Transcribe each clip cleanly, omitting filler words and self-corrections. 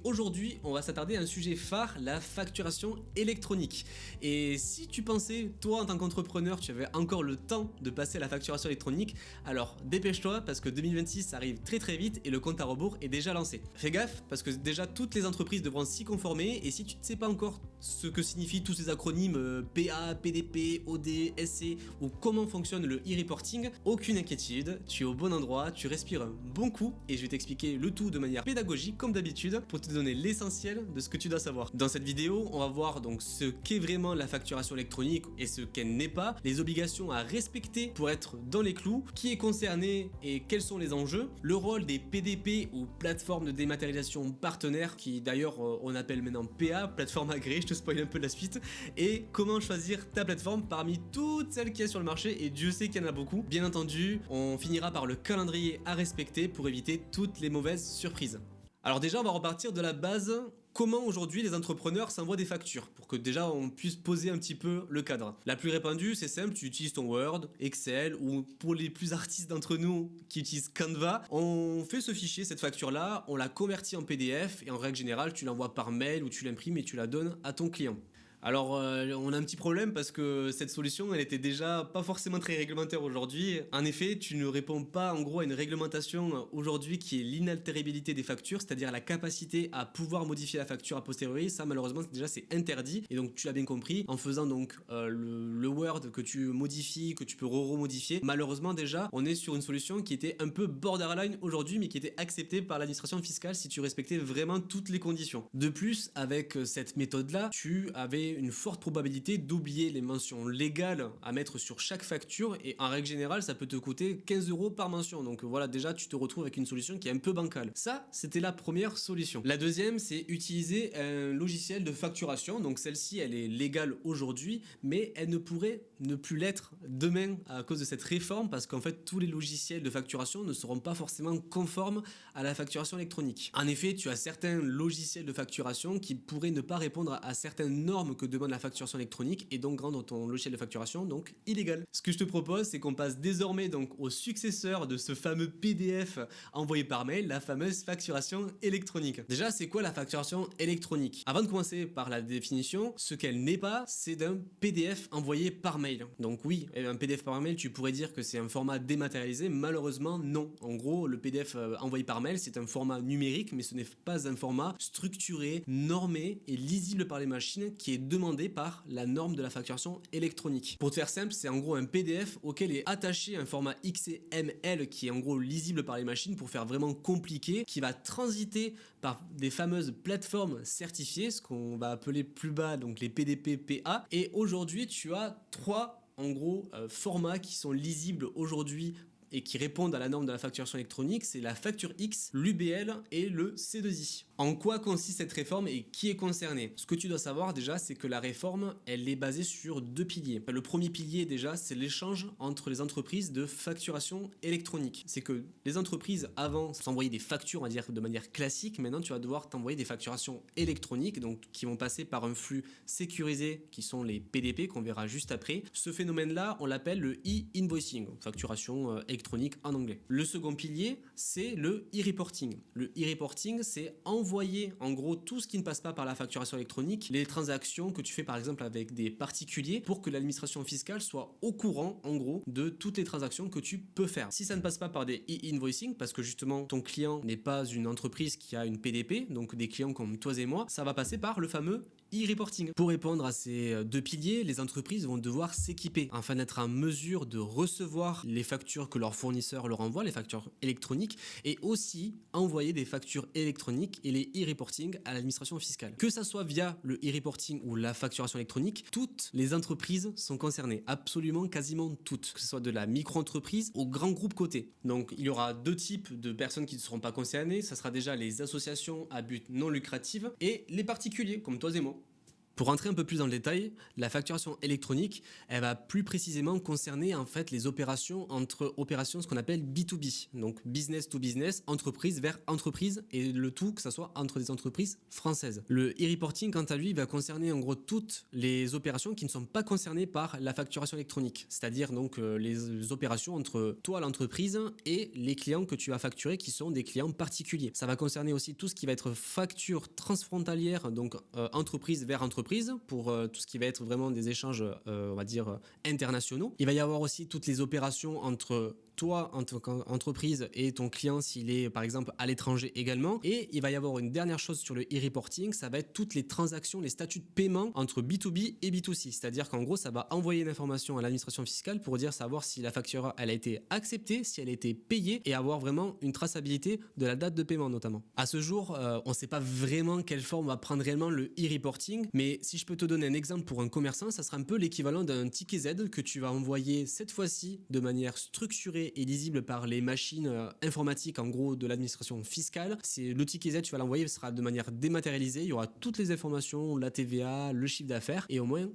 Aujourd'hui, on va s'attarder à un sujet phare, la facturation électronique. Et si tu pensais, toi en tant qu'entrepreneur, tu avais encore le temps de passer à la facturation électronique, alors dépêche-toi parce que 2026 arrive très très vite et le compte à rebours est déjà lancé. Fais gaffe parce que déjà toutes les entreprises devront s'y conformer et si tu ne sais pas encore ce que signifient tous ces acronymes PA, PDP, OD, SC ou comment fonctionne le e-reporting, aucune inquiétude, tu es au bon endroit, tu respires un bon coup et je vais t'expliquer le tout de manière pédagogique comme d'habitude pour te donner l'essentiel de ce que tu dois savoir. Dans cette vidéo, on va voir donc ce qu'est vraiment la facturation électronique et ce qu'elle n'est pas, les obligations à respecter pour être dans les clous, qui est concerné et quels sont les enjeux, le rôle des PDP ou plateformes de dématérialisation partenaires, qui d'ailleurs on appelle maintenant PA, plateforme agréée, je te spoil un peu la suite, et comment choisir ta plateforme parmi toutes celles qu'il y a sur le marché, et Dieu sait qu'il y en a beaucoup. Bien entendu, on finira par le calendrier à respecter pour éviter toutes les mauvaises surprises. Alors déjà, on va repartir de la base. Comment aujourd'hui les entrepreneurs s'envoient des factures pour que déjà on puisse poser un petit peu le cadre. La plus répandue, c'est simple, tu utilises ton Word, Excel ou pour les plus artistes d'entre nous qui utilisent Canva, on fait ce fichier, cette facture-là, on la convertit en PDF et en règle générale, tu l'envoies par mail ou tu l'imprimes et tu la donnes à ton client. Alors on a un petit problème parce que cette solution elle était déjà pas forcément très réglementaire aujourd'hui. En effet, tu ne réponds pas en gros à une réglementation aujourd'hui qui est l'inaltérabilité des factures, c'est-à-dire la capacité à pouvoir modifier la facture a posteriori. Ça malheureusement déjà c'est interdit et donc tu l'as bien compris, en faisant donc le Word que tu modifies, que tu peux remodifier, malheureusement déjà on est sur une solution qui était un peu borderline aujourd'hui mais qui était acceptée par l'administration fiscale si tu respectais vraiment toutes les conditions. De plus, avec cette méthode là, tu avais une forte probabilité d'oublier les mentions légales à mettre sur chaque facture et en règle générale ça peut te coûter 15 € par mention, donc voilà déjà tu te retrouves avec une solution qui est un peu bancale. Ça c'était la première solution. La deuxième c'est utiliser un logiciel de facturation, donc celle-ci elle est légale aujourd'hui mais elle ne pourrait ne plus l'être demain à cause de cette réforme parce qu'en fait tous les logiciels de facturation ne seront pas forcément conformes à la facturation électronique. En effet tu as certains logiciels de facturation qui pourraient ne pas répondre à certaines normes que demande la facturation électronique et donc rendre ton logiciel de facturation donc illégal. Ce que je te propose c'est qu'on passe désormais donc au successeur de ce fameux PDF envoyé par mail, la fameuse facturation électronique. Déjà c'est quoi la facturation électronique? Avant de commencer par la définition, ce qu'elle n'est pas c'est d'un PDF envoyé par mail. Donc oui, un PDF par mail tu pourrais dire que c'est un format dématérialisé, malheureusement non. En gros le PDF envoyé par mail c'est un format numérique mais ce n'est pas un format structuré, normé et lisible par les machines qui est demandé par la norme de la facturation électronique. Pour te faire simple, c'est en gros un PDF auquel est attaché un format XML qui est en gros lisible par les machines pour faire vraiment compliqué, qui va transiter par des fameuses plateformes certifiées, ce qu'on va appeler plus bas donc les PDP-PA. Et aujourd'hui, tu as trois en gros formats qui sont lisibles aujourd'hui et qui répondent à la norme de la facturation électronique, c'est la facture X, l'UBL et le C2I. En quoi consiste cette réforme et qui est concerné? Ce que tu dois savoir déjà, c'est que la réforme, elle est basée sur deux piliers. Le premier pilier déjà, c'est l'échange entre les entreprises de facturation électronique. C'est que les entreprises avant s'envoyaient des factures, on va dire de manière classique, maintenant tu vas devoir t'envoyer des facturations électroniques, donc qui vont passer par un flux sécurisé qui sont les PDP qu'on verra juste après. Ce phénomène-là, on l'appelle le e-invoicing, facturation électronique en anglais. Le second pilier, c'est le e-reporting. Le e-reporting, c'est envoyer en gros tout ce qui ne passe pas par la facturation électronique, les transactions que tu fais par exemple avec des particuliers pour que l'administration fiscale soit au courant en gros de toutes les transactions que tu peux faire. Si ça ne passe pas par des e-invoicing, parce que justement ton client n'est pas une entreprise qui a une PDP, donc des clients comme toi et moi, ça va passer par le fameux e-reporting. Pour répondre à ces deux piliers, les entreprises vont devoir s'équiper afin d'être en mesure de recevoir les factures que leurs fournisseurs leur envoient, les factures électroniques, et aussi envoyer des factures électroniques et les e-reporting à l'administration fiscale. Que ça soit via le e-reporting ou la facturation électronique, toutes les entreprises sont concernées, absolument quasiment toutes, que ce soit de la micro-entreprise au grand groupe coté. Donc il y aura deux types de personnes qui ne seront pas concernées, ça sera déjà les associations à but non lucratif et les particuliers comme toi et moi. Pour rentrer un peu plus dans le détail, la facturation électronique, elle va plus précisément concerner en fait les opérations entre opérations ce qu'on appelle B2B, donc business to business, entreprise vers entreprise, et le tout que ça soit entre des entreprises françaises. Le e-reporting, quant à lui, va concerner en gros toutes les opérations qui ne sont pas concernées par la facturation électronique, c'est-à-dire donc les opérations entre toi l'entreprise et les clients que tu vas facturer qui sont des clients particuliers. Ça va concerner aussi tout ce qui va être facture transfrontalière, donc entreprise vers entreprise, pour tout ce qui va être vraiment des échanges, on va dire, internationaux. Il va y avoir aussi toutes les opérations entre toi en tant qu'entreprise et ton client s'il est par exemple à l'étranger également. Et il va y avoir une dernière chose sur le e-reporting, ça va être toutes les transactions, les statuts de paiement entre B2B et B2C. C'est-à-dire qu'en gros, ça va envoyer une information à l'administration fiscale pour dire savoir si la facture elle a été acceptée, si elle a été payée et avoir vraiment une traçabilité de la date de paiement notamment. À ce jour, on ne sait pas vraiment quelle forme va prendre réellement le e-reporting, mais si je peux te donner un exemple pour un commerçant, ça sera un peu l'équivalent d'un ticket Z que tu vas envoyer cette fois-ci de manière structurée et lisible par les machines informatiques en gros de l'administration fiscale. C'est le ticket Z, tu vas l'envoyer, ce sera de manière dématérialisée, il y aura toutes les informations, la TVA, le chiffre d'affaires et au moins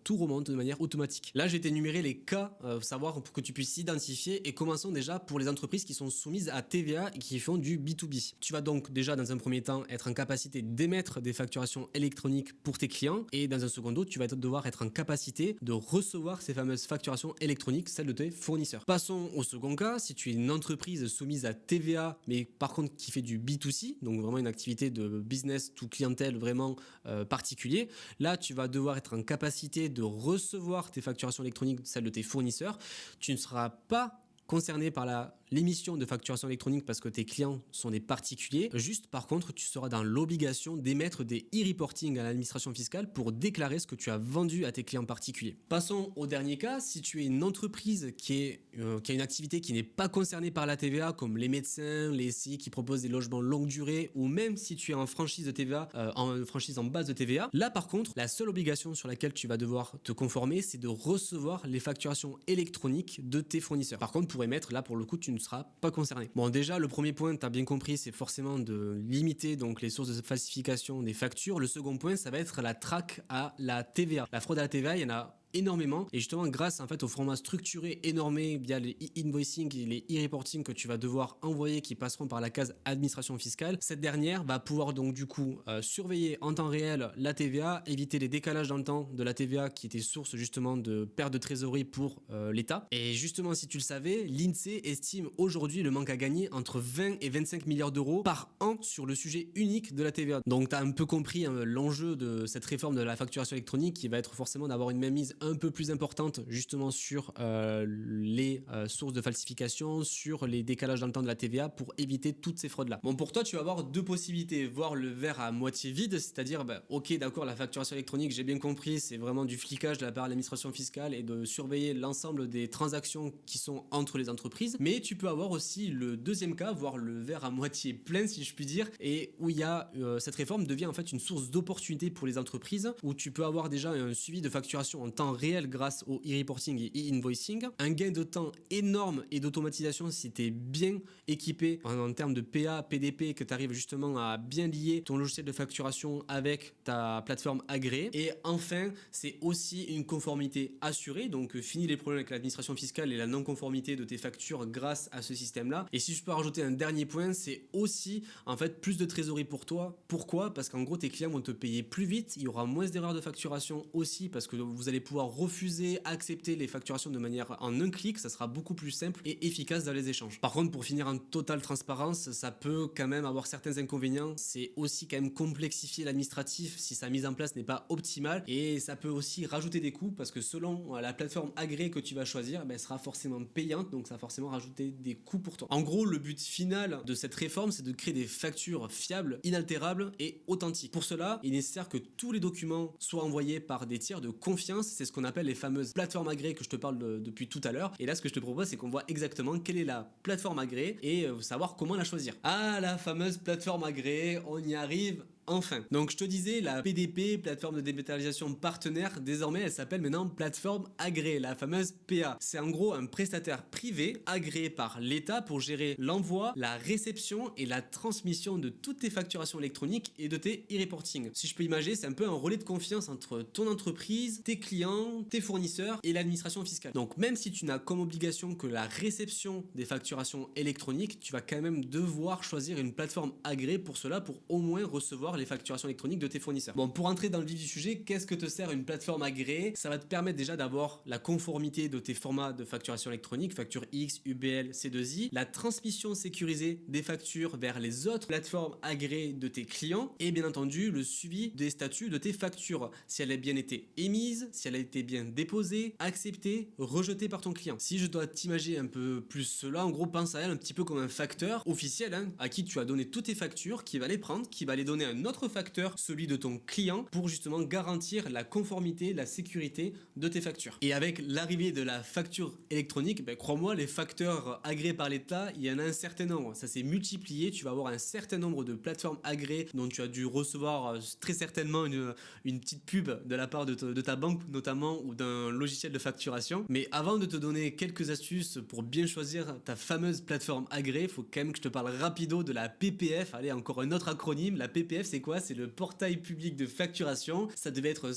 tout remonte de manière automatique. Là, j'ai énuméré les cas, savoir pour que tu puisses identifier et commençons déjà pour les entreprises qui sont soumises à TVA et qui font du B2B. Tu vas donc déjà dans un premier temps être en capacité d'émettre des facturations électroniques pour tes clients et dans un second temps, tu vas devoir être en capacité de recevoir ces fameuses facturations électroniques, celles de tes fournisseurs. Passons au second cas, si tu es une entreprise soumise à TVA, mais par contre qui fait du B2C, donc vraiment une activité de business to clientèle vraiment particulier, là tu vas devoir être en capacité de recevoir tes facturations électroniques, celles de tes fournisseurs. Tu ne seras pas concerné par l'émission de facturation électronique parce que tes clients sont des particuliers. Juste par contre, tu seras dans l'obligation d'émettre des e-reporting à l'administration fiscale pour déclarer ce que tu as vendu à tes clients particuliers. Passons au dernier cas, si tu es une entreprise qui a une activité qui n'est pas concernée par la TVA, comme les médecins, les SCI qui proposent des logements longue durée, ou même si tu es en franchise de TVA, en franchise en base de TVA, là par contre, la seule obligation sur laquelle tu vas devoir te conformer, c'est de recevoir les facturations électroniques de tes fournisseurs. Par contre, pour émettre, là pour le coup, tu ne seras pas concerné. Bon, déjà, le premier point, tu as bien compris, c'est forcément de limiter donc les sources de falsification des factures. Le second point, ça va être la traque à la TVA. La fraude à la TVA, il y en a énormément et justement grâce en fait au format structuré énormé via les e-invoicing et les e-reporting que tu vas devoir envoyer qui passeront par la case administration fiscale, cette dernière va pouvoir donc du coup surveiller en temps réel la TVA, éviter les décalages dans le temps de la TVA qui était source justement de perte de trésorerie pour l'État. Et justement, si tu le savais, l'INSEE estime aujourd'hui le manque à gagner entre 20 et 25 milliards d'euros par an sur le sujet unique de la TVA. Donc tu as un peu compris l'enjeu de cette réforme de la facturation électronique qui va être forcément d'avoir une mainmise un peu plus importante justement sur les sources de falsification, sur les décalages dans le temps de la TVA pour éviter toutes ces fraudes là. Bon, pour toi tu vas avoir deux possibilités, voir le verre à moitié vide, c'est-à-dire ok d'accord, la facturation électronique j'ai bien compris, c'est vraiment du flicage de la part de l'administration fiscale et de surveiller l'ensemble des transactions qui sont entre les entreprises, mais tu peux avoir aussi le deuxième cas, voir le verre à moitié plein si je puis dire, et où il y a cette réforme devient en fait une source d'opportunité pour les entreprises, où tu peux avoir déjà un suivi de facturation en temps réel grâce au e-reporting et e-invoicing, un gain de temps énorme et d'automatisation si tu es bien équipé en termes de PA, PDP, que tu arrives justement à bien lier ton logiciel de facturation avec ta plateforme agréée. Et enfin, c'est aussi une conformité assurée, donc fini les problèmes avec l'administration fiscale et la non-conformité de tes factures grâce à ce système-là. Et si je peux rajouter un dernier point, c'est aussi en fait plus de trésorerie pour toi. Pourquoi? Parce qu'en gros, tes clients vont te payer plus vite, il y aura moins d'erreurs de facturation aussi parce que vous allez pouvoir refuser, accepter les facturations de manière en un clic, ça sera beaucoup plus simple et efficace dans les échanges. Par contre, pour finir en totale transparence, ça peut quand même avoir certains inconvénients, c'est aussi quand même complexifier l'administratif si sa mise en place n'est pas optimale et ça peut aussi rajouter des coûts parce que selon la plateforme agréée que tu vas choisir, elle sera forcément payante, donc ça va forcément rajouter des coûts pour toi. En gros, le but final de cette réforme, c'est de créer des factures fiables, inaltérables et authentiques. Pour cela, il est nécessaire que tous les documents soient envoyés par des tiers de confiance, c'est ce qu'on appelle les fameuses plateformes agréées que je te parle depuis tout à l'heure. Et là, ce que je te propose, c'est qu'on voit exactement quelle est la plateforme agréée et savoir comment la choisir. Ah, la fameuse plateforme agréée, on y arrive enfin. Donc je te disais, la PDP, plateforme de dématérialisation partenaire, désormais elle s'appelle maintenant plateforme agréée, la fameuse PA. C'est en gros un prestataire privé agréé par l'État pour gérer l'envoi, la réception et la transmission de toutes tes facturations électroniques et de tes e-reporting. Si je peux imaginer, c'est un peu un relais de confiance entre ton entreprise, tes clients, tes fournisseurs et l'administration fiscale. Donc même si tu n'as comme obligation que la réception des facturations électroniques, tu vas quand même devoir choisir une plateforme agréée pour cela, pour au moins recevoir les facturations électroniques de tes fournisseurs. Bon, pour entrer dans le vif du sujet, qu'est-ce que te sert une plateforme agréée? Ça va te permettre déjà d'avoir la conformité de tes formats de facturation électronique, facture X, UBL, C2I, la transmission sécurisée des factures vers les autres plateformes agréées de tes clients et bien entendu le suivi des statuts de tes factures, si elle a bien été émise, si elle a été bien déposée, acceptée, rejetée par ton client. Si je dois t'imaginer un peu plus cela, en gros pense à elle un petit peu comme un facteur officiel à qui tu as donné toutes tes factures, qui va les prendre, qui va les donner à un autre facteur, celui de ton client, pour justement garantir la conformité, la sécurité de tes factures. Et avec l'arrivée de la facture électronique, crois-moi, les facteurs agréés par l'État, il y en a un certain nombre. Ça s'est multiplié, tu vas avoir un certain nombre de plateformes agréées dont tu as dû recevoir très certainement une petite pub de la part de ta banque notamment ou d'un logiciel de facturation. Mais avant de te donner quelques astuces pour bien choisir ta fameuse plateforme agréée, il faut quand même que je te parle rapido de la PPF. Allez, encore un autre acronyme. La PPF, c'est quoi? C'est le portail public de facturation. Ça devait être,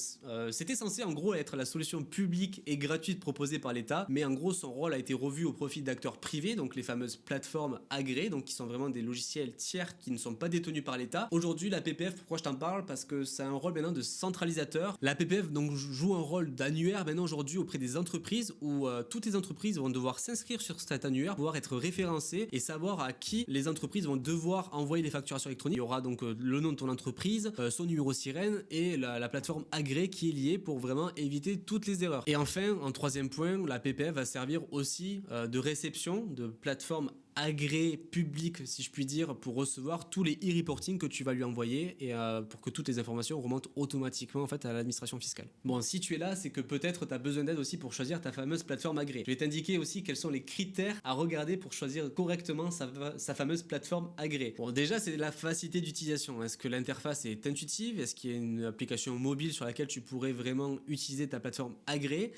c'était censé en gros être la solution publique et gratuite proposée par l'État, mais en gros son rôle a été revu au profit d'acteurs privés, donc les fameuses plateformes agréées, donc qui sont vraiment des logiciels tiers qui ne sont pas détenus par l'État. Aujourd'hui, la PPF, pourquoi je t'en parle? Parce que ça a un rôle maintenant de centralisateur. La PPF donc joue un rôle d'annuaire maintenant aujourd'hui auprès des entreprises où toutes les entreprises vont devoir s'inscrire sur cet annuaire, pouvoir être référencées et savoir à qui les entreprises vont devoir envoyer les facturations électroniques. Il y aura donc le nom de ton entreprise, son numéro sirène et la plateforme agréée qui est liée pour vraiment éviter toutes les erreurs. Et enfin, en troisième point, la PPF va servir aussi de réception de plateforme agréé public, si je puis dire, pour recevoir tous les e-reporting que tu vas lui envoyer et pour que toutes les informations remontent automatiquement en fait à l'administration fiscale. Bon, si tu es là, c'est que peut-être tu as besoin d'aide aussi pour choisir ta fameuse plateforme agréée. Je vais t'indiquer aussi quels sont les critères à regarder pour choisir correctement sa fameuse plateforme agréée. Bon, déjà, c'est la facilité d'utilisation. Est-ce que l'interface est intuitive? Est-ce qu'il y a une application mobile sur laquelle tu pourrais vraiment utiliser ta plateforme agréée?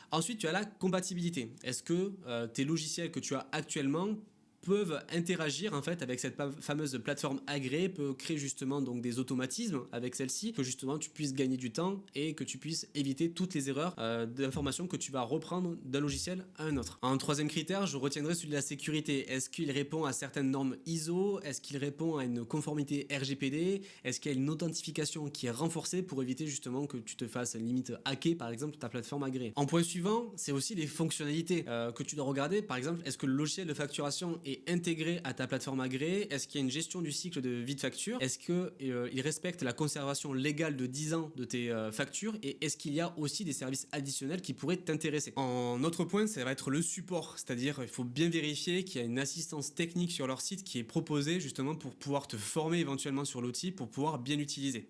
Ensuite, tu as la compatibilité. Est-ce que tes logiciels que tu as actuellement peuvent interagir en fait avec cette fameuse plateforme agréée, peut créer justement donc des automatismes avec celle-ci, que justement tu puisses gagner du temps et que tu puisses éviter toutes les erreurs d'informations que tu vas reprendre d'un logiciel à un autre. En troisième critère, je retiendrai celui de la sécurité. Est-ce qu'il répond à certaines normes ISO? Est-ce qu'il répond à une conformité RGPD? Est-ce qu'il y a une authentification qui est renforcée pour éviter justement que tu te fasses limite hacker par exemple ta plateforme agréée? En point suivant, c'est aussi les fonctionnalités que tu dois regarder. Par exemple, est-ce que le logiciel de facturation est intégré à ta plateforme agréée? Est-ce qu'il y a une gestion du cycle de vie de facture? Est-ce qu'il respecte la conservation légale de 10 ans de tes factures? Et est-ce qu'il y a aussi des services additionnels qui pourraient t'intéresser? En autre point, ça va être le support, c'est-à-dire il faut bien vérifier qu'il y a une assistance technique sur leur site qui est proposée justement pour pouvoir te former éventuellement sur l'outil pour pouvoir bien l'utiliser.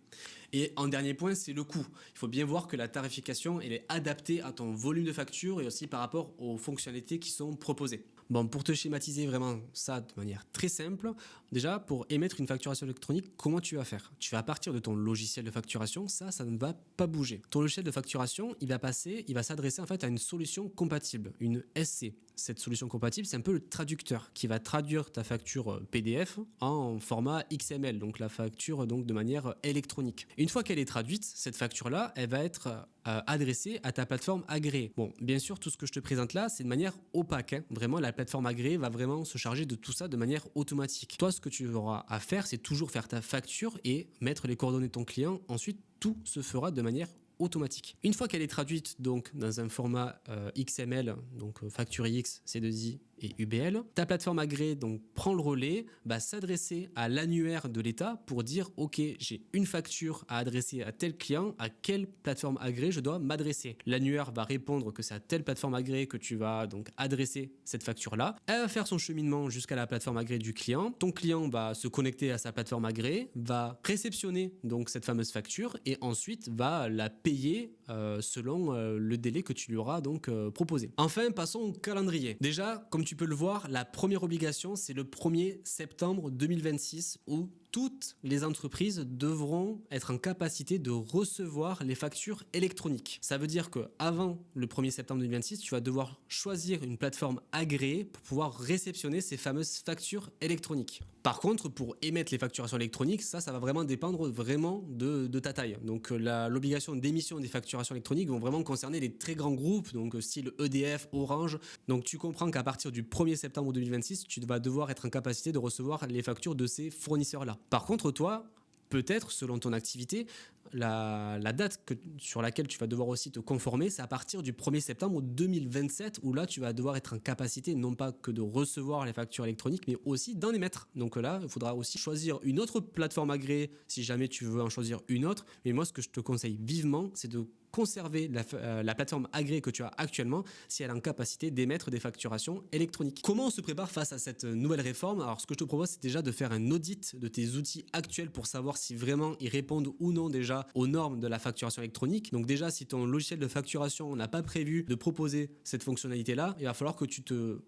Et en dernier point, c'est le coût. Il faut bien voir que la tarification elle est adaptée à ton volume de facture et aussi par rapport aux fonctionnalités qui sont proposées. Bon, pour te schématiser vraiment ça de manière très simple, déjà pour émettre une facturation électronique, comment tu vas faire? Tu vas partir de ton logiciel de facturation, ça ne va pas bouger. Ton logiciel de facturation, il va s'adresser en fait à une solution compatible, une SC. Cette solution compatible, c'est un peu le traducteur qui va traduire ta facture PDF en format XML, donc la facture donc de manière électronique. Une fois qu'elle est traduite, cette facture-là, elle va être adressée à ta plateforme agréée. Bon, bien sûr, tout ce que je te présente là, c'est de manière opaque. Vraiment, la plateforme agréée va vraiment se charger de tout ça de manière automatique. Toi, ce que tu auras à faire, c'est toujours faire ta facture et mettre les coordonnées de ton client. Ensuite, tout se fera de manière automatique. Une fois qu'elle est traduite donc dans un format XML, donc facture X, C2I et UBL, ta plateforme agréée donc prend le relais, va s'adresser à l'annuaire de l'État pour dire ok, j'ai une facture à adresser à tel client, à quelle plateforme agréée je dois m'adresser. L'annuaire va répondre que c'est à telle plateforme agréée que tu vas donc adresser cette facture-là. Elle va faire son cheminement jusqu'à la plateforme agréée du client. Ton client va se connecter à sa plateforme agréée, va réceptionner donc cette fameuse facture et ensuite va la payer selon le délai que tu lui auras donc proposé. Enfin, passons au calendrier. Déjà, comme tu peux le voir, la première obligation, c'est le 1er septembre 2026 où toutes les entreprises devront être en capacité de recevoir les factures électroniques. Ça veut dire qu'avant le 1er septembre 2026, tu vas devoir choisir une plateforme agréée pour pouvoir réceptionner ces fameuses factures électroniques. Par contre, pour émettre les facturations électroniques, ça va vraiment dépendre de ta taille. Donc l'obligation d'émission des facturations électroniques vont vraiment concerner les très grands groupes, donc style EDF, Orange. Donc tu comprends qu'à partir du 1er septembre 2026, tu vas devoir être en capacité de recevoir les factures de ces fournisseurs-là. Par contre, toi, peut-être, selon ton activité, la date sur laquelle tu vas devoir aussi te conformer, c'est à partir du 1er septembre 2027, où là, tu vas devoir être en capacité non pas que de recevoir les factures électroniques, mais aussi d'en émettre. Donc là, il faudra aussi choisir une autre plateforme agréée si jamais tu veux en choisir une autre. Mais moi, ce que je te conseille vivement, c'est de conserver la plateforme agréée que tu as actuellement si elle est en capacité d'émettre des facturations électroniques. Comment on se prépare face à cette nouvelle réforme? Alors, ce que je te propose, c'est déjà de faire un audit de tes outils actuels pour savoir si vraiment ils répondent ou non déjà aux normes de la facturation électronique. Donc déjà, si ton logiciel de facturation n'a pas prévu de proposer cette fonctionnalité-là, il va falloir que tu te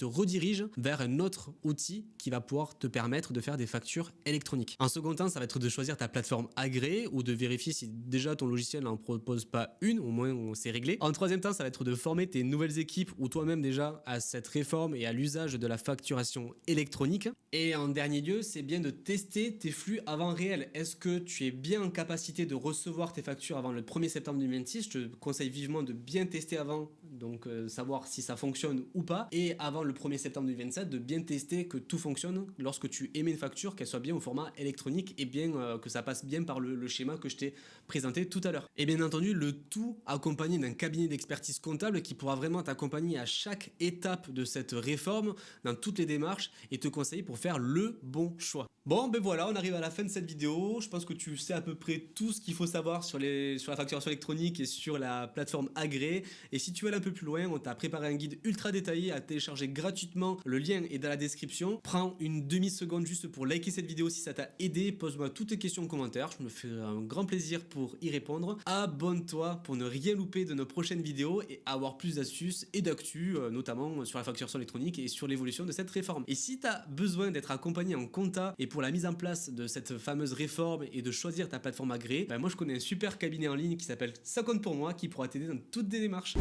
rediriges vers un autre outil qui va pouvoir te permettre de faire des factures électroniques. En second temps, ça va être de choisir ta plateforme agréée ou de vérifier si déjà ton logiciel n'en propose pas une, au moins c'est réglé. En troisième temps, ça va être de former tes nouvelles équipes ou toi-même déjà à cette réforme et à l'usage de la facturation électronique. Et en dernier lieu, c'est bien de tester tes flux avant réel. Est-ce que tu es bien en capacité de recevoir tes factures avant le 1er septembre 2026? Je te conseille vivement de bien tester avant, donc savoir si ça fonctionne ou pas, et avant le 1er septembre 2027 de bien tester que tout fonctionne lorsque tu émets une facture, qu'elle soit bien au format électronique et bien que ça passe bien par le schéma que je t'ai présenté tout à l'heure. Et bien entendu, le tout accompagné d'un cabinet d'expertise comptable qui pourra vraiment t'accompagner à chaque étape de cette réforme, dans toutes les démarches, et te conseiller pour faire le bon choix. Bon, ben voilà, on arrive à la fin de cette vidéo. Je pense que tu sais à peu près tout ce qu'il faut savoir sur la facturation électronique et sur la plateforme agréée. Et si tu veux aller un peu plus loin, on t'a préparé un guide ultra détaillé à télécharger gratuitement. Le lien est dans la description. Prends une demi-seconde juste pour liker cette vidéo si ça t'a aidé. Pose-moi toutes tes questions en commentaire. Je me ferai un grand plaisir pour y répondre. Abonne-toi pour ne rien louper de nos prochaines vidéos et avoir plus d'astuces et d'actu, notamment sur la facturation électronique et sur l'évolution de cette réforme. Et si tu as besoin d'être accompagné en compta et pour la mise en place de cette fameuse réforme et de choisir ta plateforme agréée, moi je connais un super cabinet en ligne qui s'appelle Ça compte pour moi qui pourra t'aider dans toutes tes démarches.